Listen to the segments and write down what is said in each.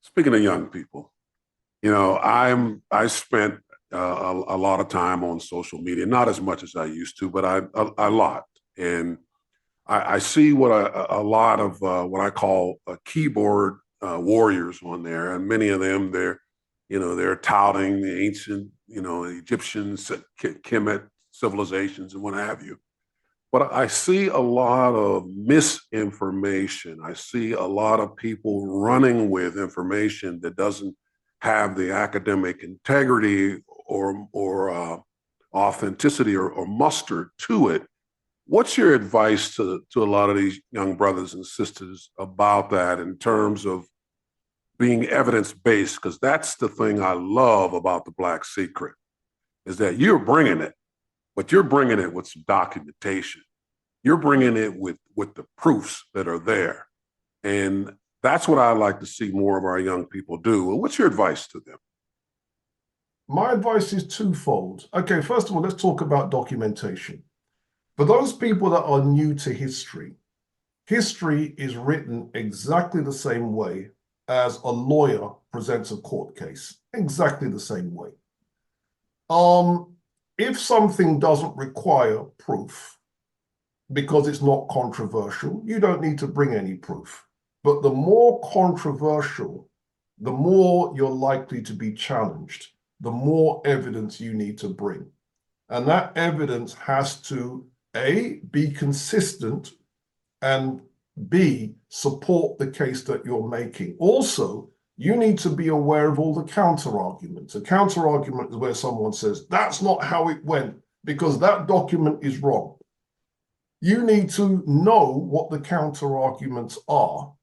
Speaking of young people, I spent a lot of time on social media, not as much as I used to, but a lot, and I see a lot of what I call keyboard warriors on there, and many of them they're touting the ancient Egyptian Kemet civilizations and what have you. But I see a lot of misinformation. I see a lot of people running with information that doesn't have the academic integrity or authenticity or muster to it. What's your advice to a lot of these young brothers and sisters about that in terms of being evidence based? Because that's the thing I love about the Black Secret is that you're bringing it, but you're bringing it with some documentation. You're bringing it with the proofs that are there. And that's what I like to see more of our young people do. Well, what's your advice to them? My advice is twofold. Okay, first of all, let's talk about documentation. For those people that are new to history, history is written exactly the same way as a lawyer presents a court case, exactly the same way. If something doesn't require proof because it's not controversial, you don't need to bring any proof. But the more controversial, the more you're likely to be challenged, the more evidence you need to bring. And that evidence has to, A, be consistent, and B, support the case that you're making. Also, you need to be aware of all the counter arguments. A counter argument is where someone says, that's not how it went because that document is wrong. You need to know what the counter arguments are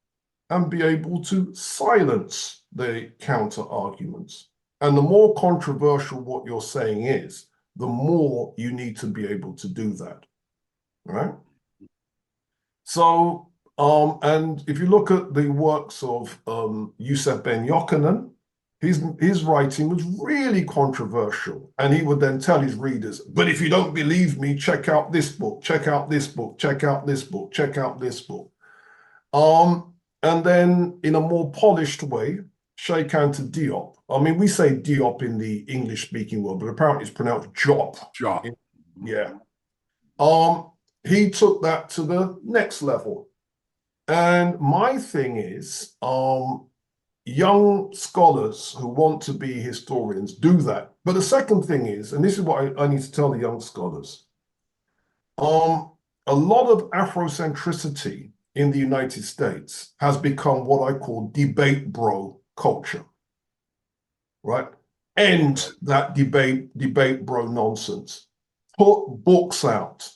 and be able to silence the counter arguments. And the more controversial what you're saying is, the more you need to be able to do that, right? So, and if you look at the works of Yusuf Ben Yochanan, his writing was really controversial. And he would then tell his readers, but if you don't believe me, check out this book, check out this book, check out this book, check out this book. And then in a more polished way, Sheikh Anta Diop. I mean, we say Diop in the English-speaking world, but apparently it's pronounced Jop. Job. Yeah. He took that to the next level. And my thing is, young scholars who want to be historians do that. But the second thing is, and this is what I need to tell the young scholars, a lot of Afrocentricity in the United States has become what I call debate bro culture, right? End that debate bro nonsense. Put books out.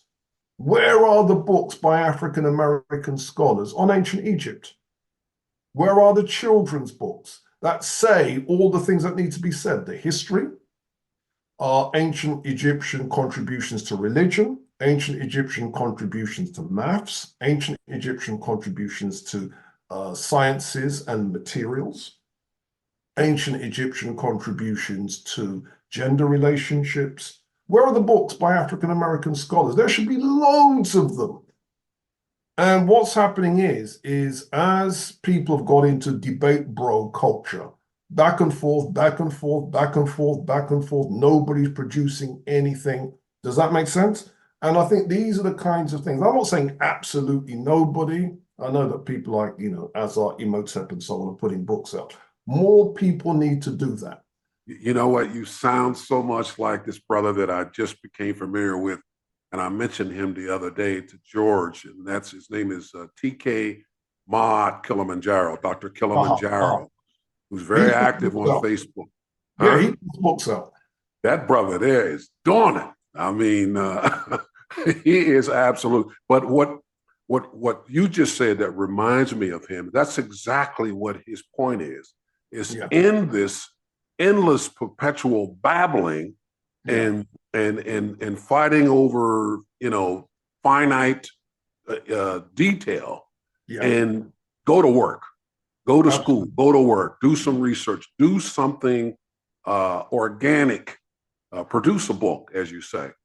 Where are the books by African American scholars on ancient Egypt? Where are the children's books that say all the things that need to be said? The history, ancient Egyptian contributions to religion, ancient Egyptian contributions to maths, ancient Egyptian contributions to sciences and materials, ancient Egyptian contributions to gender relationships. Where are the books by African American scholars? There should be loads of them. And what's happening is as people have got into debate bro culture, back and forth, back and forth, back and forth, back and forth, nobody's producing anything. Does that make sense? And I think these are the kinds of things. I'm not saying absolutely nobody. I know that people like, Azar, Imhotep and so on are putting books out. More people need to do that. You know what? You sound so much like this brother that I just became familiar with. And I mentioned him the other day to George, and his name is TK Mod Kilimanjaro, Dr. Kilimanjaro, who's very active on Facebook. Yeah, he puts books out. That brother there is doing it. I mean, he is absolute. But what you just said that reminds me of him, that's exactly what his point is in this endless perpetual babbling and fighting over finite detail, and go to work, go to school, go to work, do some research, do something organic, produce a book, as you say.